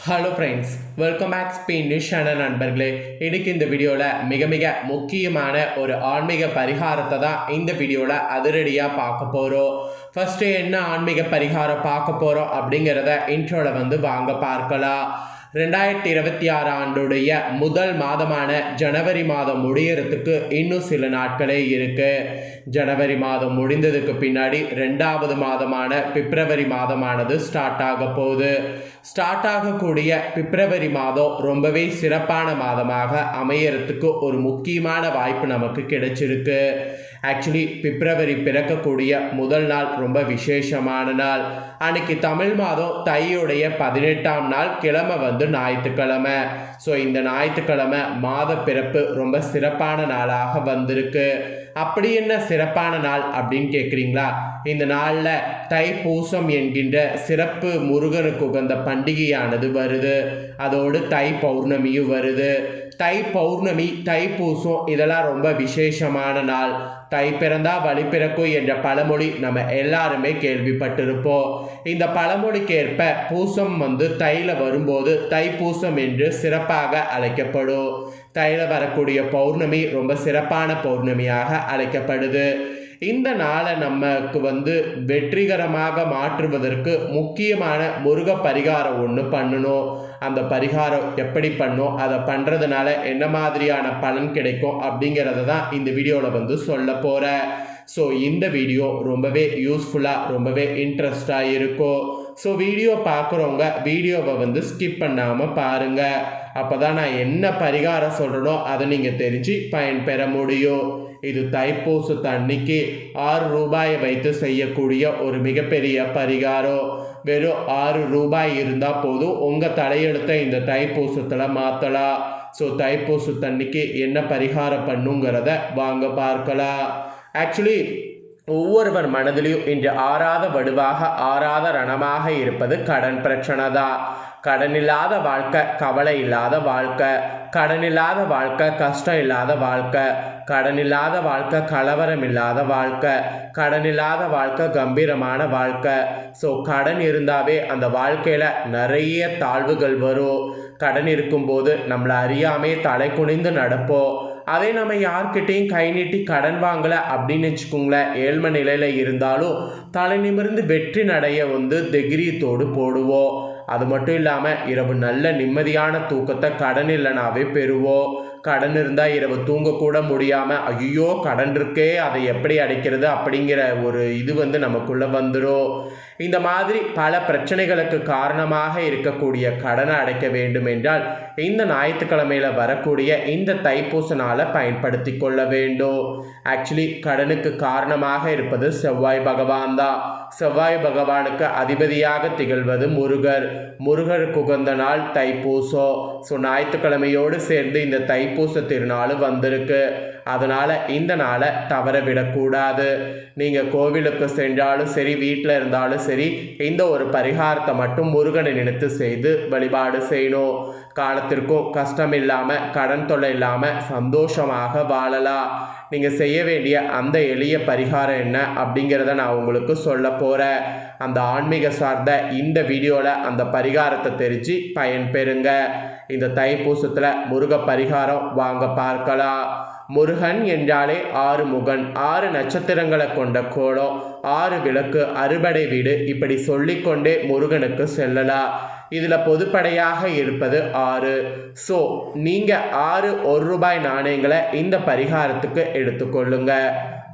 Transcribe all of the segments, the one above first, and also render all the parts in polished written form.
Hello friends, welcome back Spain news channel நண்பர்களே. இன்னைக்கு இந்த வீடியோவில் மிக முக்கியமான ஒரு ஆன்மீக பரிகாரத்தை தான் இந்த வீடியோவில் அதிரடியாக பார்க்க போகிறோம். ஃபஸ்ட்டு என்ன ஆன்மீக பரிகாரம் பார்க்க போகிறோம் அப்படிங்கிறத இன்ட்ரோவில் வாங்க பார்க்கலாம். 2026 ஆண்டுடைய முதல் மாதமான ஜனவரி மாதம் முடியறதுக்கு இன்னும் சில நாட்களே இருக்கு. ஜனவரி மாதம் முடிந்ததுக்கு பின்னாடி 2வது மாதமான பிப்ரவரி மாதமானது ஸ்டார்ட் ஆக போகுது. ஸ்டார்ட் ஆகக்கூடிய பிப்ரவரி மாதம் ரொம்பவே சிறப்பான மாதமாக அமையறதுக்கு ஒரு முக்கியமான வாய்ப்பு நமக்கு கிடைச்சிருக்கு. ஆக்சுவலி பிப்ரவரி பிறக்கக்கூடிய முதல் நாள் ரொம்ப விசேஷமான நாள். அன்னைக்கு தமிழ் மாதம் தையுடைய 18ஆம் நாள், கிழமை ஞாயிற்றுக்கிழமை. ஸோ இந்த ஞாயிற்றுக்கிழமை மாத பிறப்பு ரொம்ப சிறப்பான நாளாக வந்திருக்கு. அப்படி என்ன சிறப்பான நாள் அப்படின்னு கேட்குறீங்களா? இந்த நாளில் தைப்பூசம் என்கின்ற சிறப்பு முருகனுக்கு உகந்த பண்டிகையானது வருது. அதோடு தை பௌர்ணமியும் வருது. தை பௌர்ணமி, தைப்பூசம் இதெல்லாம் ரொம்ப விசேஷமான நாள். தை பிறந்தா வழி பிறக்கும் என்ற பழமொழி நம்ம எல்லாருமே கேள்விப்பட்டிருப்போம். இந்த பழமொழிக்கேற்ப பூசம் தைல வரும்போது தைப்பூசம் என்று சிறப்பாக அழைக்கப்படும். தைல வரக்கூடிய பௌர்ணமி ரொம்ப சிறப்பான பௌர்ணமியாக அழைக்கப்படுது. இந்த நாளை நமக்கு வெற்றிகரமாக மாற்றுவதற்கு முக்கியமான முருக பரிகாரம் ஒன்று பண்ணணும். அந்த பரிகாரம் எப்படி பண்ணும், அதை பண்ணுறதுனால என்ன மாதிரியான பலன் கிடைக்கும் அப்படிங்கிறத தான் இந்த வீடியோவில் சொல்ல போகிறேன். ஸோ இந்த வீடியோ ரொம்பவே யூஸ்ஃபுல்லாக, ரொம்பவே இன்ட்ரெஸ்டாக இருக்கும். ஸோ வீடியோ பார்க்குறவங்க வீடியோவை ஸ்கிப் பண்ணாமல் பாருங்கள். அப்போ தான் நான் என்ன பரிகாரம் சொல்கிறனோ அதை நீங்கள் தெரிஞ்சு பயன்பெற முடியும். இது தைப்பூசத்து அன்னைக்கு 6 ரூபாயை வைத்து செய்யக்கூடிய ஒரு மிகப்பெரிய பரிகாரம். வெறும் 6 ரூபாய் இருந்தால் போதும், உங்கள் தலையெழுத்தை இந்த தைப்பூசத்தில் மாற்றலாம். ஸோ தைப்பூசத்து அன்னைக்கு என்ன பரிகாரம் பண்ணுங்கிறத வாங்க பார்க்கலாம். ஆக்சுவலி ஒவ்வொருவர் மனதிலையும் இன்று ஆறாத வடுவாக, ஆறாத ரணமாக இருப்பது கடன் பிரச்சனை தான். கடன் இல்லாத வாழ்க்கை கவலை இல்லாத வாழ்க்கை, கடன் இல்லாத வாழ்க்கை கஷ்டம் இல்லாத வாழ்க்கை, கடன் இல்லாத வாழ்க்கை கலவரம் இல்லாத வாழ்க்கை, கடன் இல்லாத வாழ்க்கை கம்பீரமான வாழ்க்கை. ஸோ கடன் இருந்தாவே அந்த வாழ்க்கையில் நிறைய தாழ்வுகள் வரும். கடன் இருக்கும்போது நம்மளை அறியாமே தலை குனிந்து நடப்போம். அதே நம்ம யார்கிட்டையும் கை நீட்டி கடன் வாங்கலை அப்படின்னு வச்சுக்கோங்களேன், ஏழ்மை நிலையில் இருந்தாலும் தலை நிமிர்ந்து வெற்றி நடைய தைரியத்தோடு போடுவோம். அது மட்டும் இல்லாமல் இரவு நல்ல நிம்மதியான தூக்கத்தை கடன் இல்லைனாவே பெறுவோம். கடன் இருந்தால் இரவு தூங்கக்கூட முடியாமல் ஐயோ கடன் இருக்கே, அதை எப்படி அடைக்கிறது அப்படிங்கிற ஒரு இது நமக்குள்ளே வந்துடும். இந்த மாதிரி பல பிரச்சனைகளுக்கு காரணமாக இருக்கக்கூடிய கடனை அடைக்க வேண்டும் என்றால் இந்த ஞாயிற்றுக்கிழமையில் வரக்கூடிய இந்த தைப்பூச நாளை பயன்படுத்தி கொள்ள வேண்டும். ஆக்சுவலி கடனுக்கு காரணமாக இருப்பது செவ்வாய் பகவான் தான். செவ்வாய் பகவானுக்கு அதிபதியாக திகழ்வது முருகர். முருகருக்கு உகந்த நாள் தைப்பூசம். ஸோ ஞாயிற்றுக்கிழமையோடு சேர்ந்து இந்த தைப்பூச திருநாள் வந்திருக்கு. அதனால் இந்த நாளை தவற விடக்கூடாது. நீங்கள் கோவிலுக்கு சென்றாலும் சரி, வீட்டில் இருந்தாலும் சரி, இந்த ஒரு பரிகாரத்தை மட்டும் முருகனை நினைத்து செய்து வழிபாடு செய்யணும். காலத்திற்கும் கஷ்டம் இல்லாமல், கடன் தொல்லை இல்லாமல் சந்தோஷமாக வாழலாம். நீங்கள் செய்ய வேண்டிய அந்த எளிய பரிகாரம் என்ன அப்படிங்கிறத நான் உங்களுக்கு சொல்ல போகிறேன். அந்த ஆன்மீக சார்ந்த இந்த வீடியோவில் அந்த பரிகாரத்தை தெரிஞ்சு பயன்பெறுங்க. இந்த தைப்பூசத்தில் முருக பரிகாரம் வாங்க பார்க்கலாம். முருகன் என்றாலே 6 முகன், 6 நட்சத்திரங்களை கொண்ட கோலம், 6 விளக்கு, அறுபடை வீடு, இப்படி சொல்லிக்கொண்டே முருகனுக்கு செல்லலாம். இதில் பொதுப்படையாக இருப்பது 6. ஸோ நீங்கள் 6 1 ரூபாய் நாணயங்களை இந்த பரிகாரத்துக்கு எடுத்துக்கொள்ளுங்க.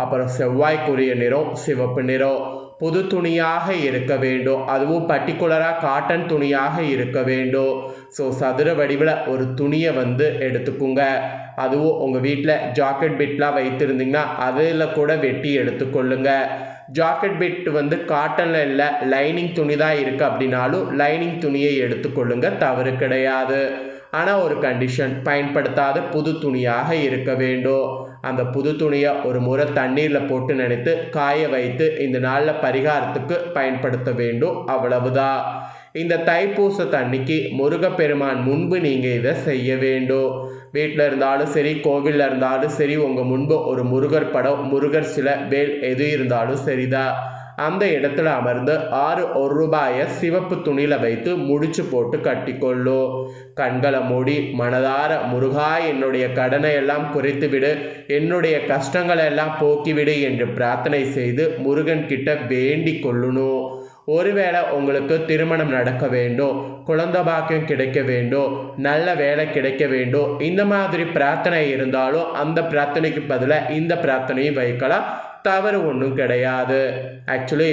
அப்புறம் செவ்வாய்க்குரிய நிறம் சிவப்பு நிறம், புது துணியாக இருக்க வேண்டும். அதுவும் பர்டிகுலராக காட்டன் துணியாக இருக்க வேண்டும். ஸோ சதுர வடிவில் ஒரு துணியை எடுத்துக்குங்க. அதுவும் உங்கள் வீட்டில் ஜாக்கெட் பிட்லாம் வைத்திருந்தீங்கன்னா அதில் கூட வெட்டி எடுத்துக்கொள்ளுங்க. ஜாக்கெட் பிட் காட்டனில் இல்லை, லைனிங் துணி தான் இருக்குது அப்படின்னாலும் லைனிங் துணியை எடுத்துக்கொள்ளுங்க, தவறு கிடையாது. ஆனால் ஒரு கண்டிஷன், பயன்படுத்தாத புது துணியாக இருக்க வேண்டும். அந்த புது துணியை ஒரு முறை தண்ணீரில் போட்டு நினைத்து காய வைத்து இந்த நாளில் பரிகாரத்துக்கு பயன்படுத்த வேண்டும். அவ்வளவுதான். இந்த தைப்பூசத்து அன்னைக்கு முருகப்பெருமான் முன்பு நீங்கள் இதை செய்ய வேண்டும். வீட்டில் இருந்தாலும் சரி, கோவிலில் இருந்தாலும் சரி, உங்கள் முன்பு ஒரு முருகர் படம், முருகர் சிலை, வேல் எது இருந்தாலும் சரிதான். அந்த இடத்துல அமர்ந்து 1 ரூபாயை சிவப்பு துணியில் வைத்து முடிச்சு போட்டு கட்டிக்கொள்ளு. கண்களை மூடி மனதார முருகா என்னுடைய கடனை எல்லாம் குறைத்துவிடு, என்னுடைய கஷ்டங்களை எல்லாம் போக்கிவிடு என்று பிரார்த்தனை செய்து முருகன் கிட்ட வேண்டிக் கொள்ளணும். ஒருவேளை உங்களுக்கு திருமணம் நடக்க வேண்டும், குழந்தை பாக்கியம் கிடைக்க வேண்டும், நல்ல வேலை கிடைக்க வேண்டும், இந்த மாதிரி பிரார்த்தனை இருந்தாலும் அந்த பிரார்த்தனைக்கு பதிலாக இந்த பிரார்த்தனையும் வைக்கலாம், தவறு ஒன்றும் கிடையாது. ஆக்சுவலி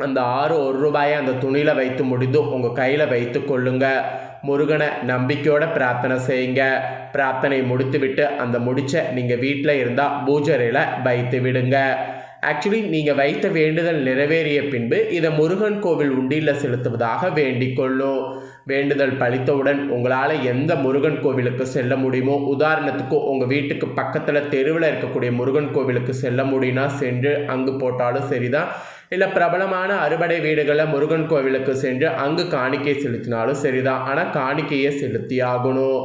அந்த 1 ரூபாயை அந்த துணியில் வைத்து முடிந்து உங்கள் கையில் வைத்து கொள்ளுங்க. முருகனை நம்பிக்கையோட பிரார்த்தனை செய்யுங்க. பிரார்த்தனை முடித்து விட்டு அந்த முடிச்ச நீங்கள் வீட்டில் இருந்தால் பூஜரையில் வைத்து விடுங்க. ஆக்சுவலி நீங்கள் வைத்த வேண்டுதல் நிறைவேறிய பின்பு இதை முருகன் கோவில் உண்டியில் செலுத்துவதாக வேண்டிக் கொள்ளும். வேண்டுதல் பழித்தவுடன் உங்களால் எந்த முருகன் கோவிலுக்கு செல்ல முடியுமோ, உதாரணத்துக்கு உங்கள் வீட்டுக்கு பக்கத்தில் தெருவில் இருக்கக்கூடிய முருகன் கோவிலுக்கு செல்ல முடியும்னா சென்று அங்கு போட்டாலும் சரிதான், இல்லை பிரபலமான அறுபடை வீடுகளில் முருகன் கோவிலுக்கு சென்று அங்கு காணிக்கை செலுத்தினாலும் சரிதான். ஆனால் காணிக்கையை செலுத்தி ஆகணும்.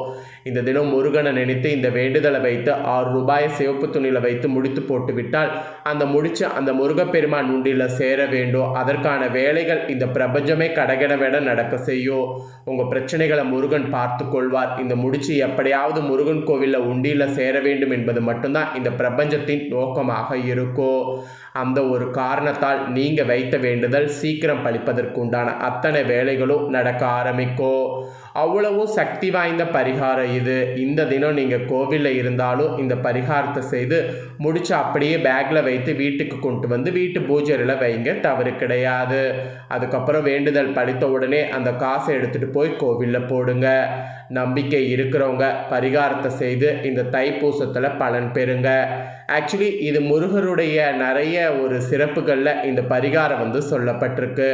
இந்த தினம் முருகனை நினைத்து இந்த வேண்டுதலை வைத்து 6 ரூபாயை சிவப்பு துணியில் வைத்து முடித்து போட்டு விட்டால் அந்த முடிச்சு அந்த முருகப்பெருமான் உண்டியில் சேர வேண்டும். அதற்கான வேலைகள் இந்த பிரபஞ்சமே கடகடவென நடக்க செய்யும். உங்கள் பிரச்சனைகளை முருகன் பார்த்து கொள்வார். இந்த முடிச்சு எப்படியாவது முருகன் கோவிலில் உண்டியில் சேர வேண்டும் என்பது மட்டும்தான் இந்த பிரபஞ்சத்தின் நோக்கமாக இருக்கும். அந்த ஒரு காரணத்தால் நீங்கள் வைத்த வேண்டுதல் சீக்கிரம் பழிப்பதற்கு உண்டான அத்தனை வேலைகளும் நடக்க ஆரம்பிக்கும். அவ்வளவு சக்தி வாய்ந்த பரிகாரம் இது. இந்த தினம் நீங்கள் கோவிலில் இருந்தாலும் இந்த பரிகாரத்தை செய்து முடிச்சு அப்படியே பேக்கில் வைத்து வீட்டுக்கு கொண்டு வந்து வீட்டு பூஜையில் வைங்க, தவறு கிடையாது. அதுக்கப்புறம் வேண்டுதல் பழித்த உடனே அந்த காசை எடுத்துகிட்டு போய் கோவிலில் போடுங்க. நம்பிக்கை இருக்கிறவங்க பரிகாரத்தை செய்து இந்த தைப்பூசத்தில் பலன் பெறுங்க. ஆக்சுவலி இது முருகருடைய நிறைய ஒரு சிறப்புகளில் இந்த பரிகாரம் சொல்லப்பட்டிருக்கு.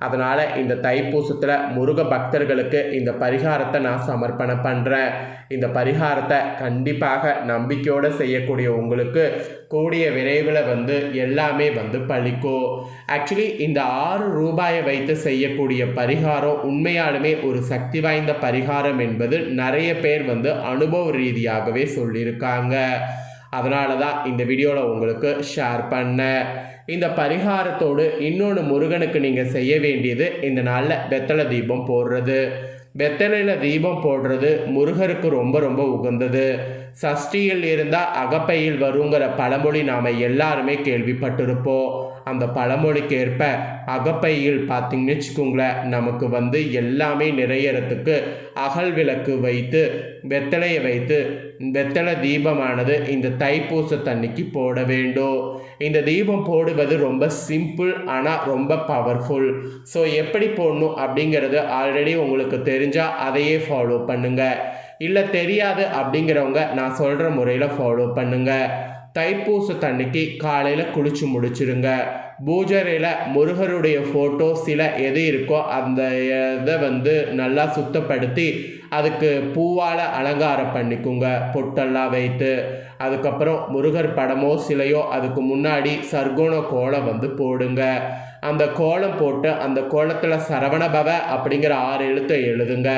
அதனால் இந்த தைப்பூசத்தில் முருக பக்தர்களுக்கு இந்த பரிகாரத்தை நான் சமர்ப்பணம் பண்ணுறேன். இந்த பரிகாரத்தை கண்டிப்பாக நம்பிக்கையோடு செய்யக்கூடிய உங்களுக்கு கூடிய விரைவில் எல்லாமே பலிக்கும். ஆக்சுவலி இந்த 6 ரூபாயை வைத்து செய்யக்கூடிய பரிகாரம் உண்மையாலுமே ஒரு சக்தி வாய்ந்த பரிகாரம் என்பது நிறைய பேர் அனுபவ ரீதியாகவே சொல்லியிருக்காங்க. அதனால தான் இந்த வீடியோவில் உங்களுக்கு ஷேர் பண்ணேன். இந்த பரிகாரத்தோடு இன்னொன்று முருகனுக்கு நீங்கள் செய்ய வேண்டியது இந்த நாளில் வெத்தலை தீபம் போடுறது. வெத்தலையில் தீபம் போடுறது முருகருக்கு ரொம்ப ரொம்ப உகந்தது. சஷ்டியில் இருந்தால் அகப்பையில் வருங்கிற பழமொழி நாம் எல்லாருமே கேள்விப்பட்டிருப்போம். அந்த பழமொழிக்கு ஏற்ப அகப்பையில் பார்த்திங்கன்னு வச்சுக்கோங்களேன், நமக்கு எல்லாமே நிறையறதுக்கு அகல் விளக்கு வைத்து வெத்தலையை வைத்து வெத்தலை தீபமானது இந்த தைப்பூசத்தன்னைக்கு போட வேண்டும். இந்த தீபம் போடுவது ரொம்ப சிம்பிள், ஆனால் ரொம்ப பவர்ஃபுல். ஸோ எப்படி போடணும் அப்படிங்கிறது ஆல்ரெடி உங்களுக்கு தெரிஞ்சால் அதையே ஃபாலோ பண்ணுங்கள். இல்லை தெரியாது அப்படிங்கிறவங்க நான் சொல்கிற முறையில் ஃபாலோ பண்ணுங்கள். தைப்பூசத்தன்னைக்கு காலையில் குளிச்சு முடிச்சிருங்க. பூஜரையில் முருகருடைய ஃபோட்டோ சில எது இருக்கோ அந்த இதை நல்லா சுத்தப்படுத்தி அதுக்கு பூவால் அலங்காரம் பண்ணிக்குங்க, பொட்டெல்லாம் வைத்து. அதுக்கப்புறம் முருகர் படமோ சிலையோ அதுக்கு முன்னாடி சர்க்குண கோலம் போடுங்க. அந்த கோலம் போட்டு அந்த கோலத்தில் சரவணபவ அப்படிங்கிற 6 எழுத்தை எழுதுங்க.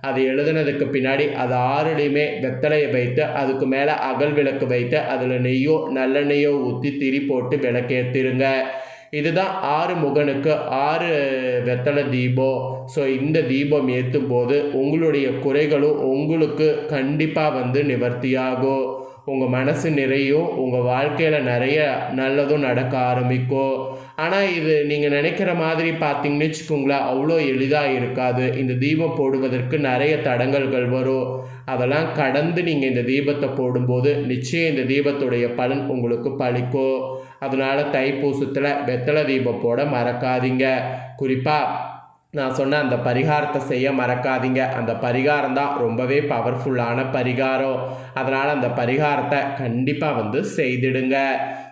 அது எழுதுனதுக்கு பின்னாடி அது 6லையுமே வெத்தலையை வைத்து அதுக்கு மேலே அகல் விளக்கு வைத்து அதில் நெய்யோ நல்லெண்ணெய்யோ ஊற்றி திரி போட்டு விளக்கேற்றிருங்க. இதுதான் 6 முகனுக்கு 6 வெத்தலை தீபம். ஸோ இந்த தீபம் ஏற்றும் போது உங்களுடைய குறைகளும் உங்களுக்கு கண்டிப்பாக நிவர்த்தியாகும். உங்கள் மனசு நிறையும், உங்கள் வாழ்க்கையில் நிறைய நல்லதும் நடக்க ஆரம்பிக்கும். ஆனால் இது நீங்கள் நினைக்கிற மாதிரி பார்த்தீங்கன்னு வச்சுக்கோங்களேன், அவ்வளோ எளிதாக இருக்காது. இந்த தீபம் போடுவதற்கு நிறைய தடங்கல்கள் வரும். அதெல்லாம் கடந்து நீங்கள் இந்த தீபத்தை போடும்போது நிச்சயம் இந்த தீபத்துடைய பலன் உங்களுக்கு பலிக்கும். அதனால் தைப்பூசத்தில் வெத்தலை தீபம் போட மறக்காதீங்க. குறிப்பாக நான் சொன்ன அந்த பரிகாரத்தை செய்ய மறக்காதீங்க. அந்த பரிகாரம் தான் ரொம்பவே பவர்ஃபுல்லான பரிகாரம். அதனால் அந்த பரிகாரத்தை கண்டிப்பாக செய்திடுங்க.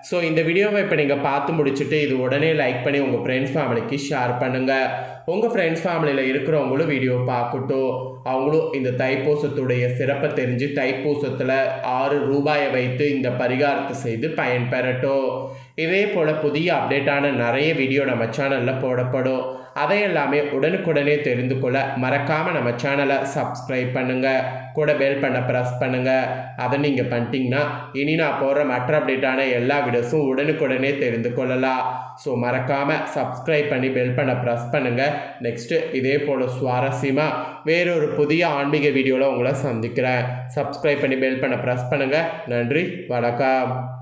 ஸோ இந்த வீடியோவை இப்போ நீங்கள் பார்த்து முடிச்சுட்டு இது உடனே லைக் பண்ணி உங்கள் ஃப்ரெண்ட்ஸ் ஃபேமிலிக்கு ஷேர் பண்ணுங்கள். உங்கள் ஃப்ரெண்ட்ஸ் ஃபேமிலியில் இருக்கிறவங்களும் வீடியோ பார்க்கட்டும். அவங்களும் இந்த தைப்பூசத்துடைய சிறப்பை தெரிஞ்சு தைப்பூசத்தில் 6 ரூபாயை வைத்து இந்த பரிகாரத்தை செய்து பயன்பெறட்டும். இதே போல் புதிய அப்டேட்டான நிறைய வீடியோ நம்ம சேனலில் போடப்படும். அதை எல்லாமே உடனுக்குடனே தெரிந்து கொள்ள மறக்காமல் நம்ம சேனலை சப்ஸ்கிரைப் பண்ணுங்கள், கூட பெல் பண்ண ப்ரெஸ் பண்ணுங்கள். அதை நீங்கள் பண்ணிட்டீங்கன்னா இனி நான் போடுற மற்ற அப்டேட்டான எல்லா வீடியோஸும் உடனுக்குடனே தெரிந்து கொள்ளலாம். ஸோ மறக்காமல் சப்ஸ்கிரைப் பண்ணி பெல் பண்ண ப்ரெஸ் பண்ணுங்கள். நெக்ஸ்ட்டு இதே போல் சுவாரஸ்யமாக வேறொரு புதிய ஆன்மீக வீடியோவில் உங்களை சந்திக்கிறேன். சப்ஸ்கிரைப் பண்ணி பெல் பண்ண ப்ரெஸ் பண்ணுங்கள். நன்றி, வணக்கம்.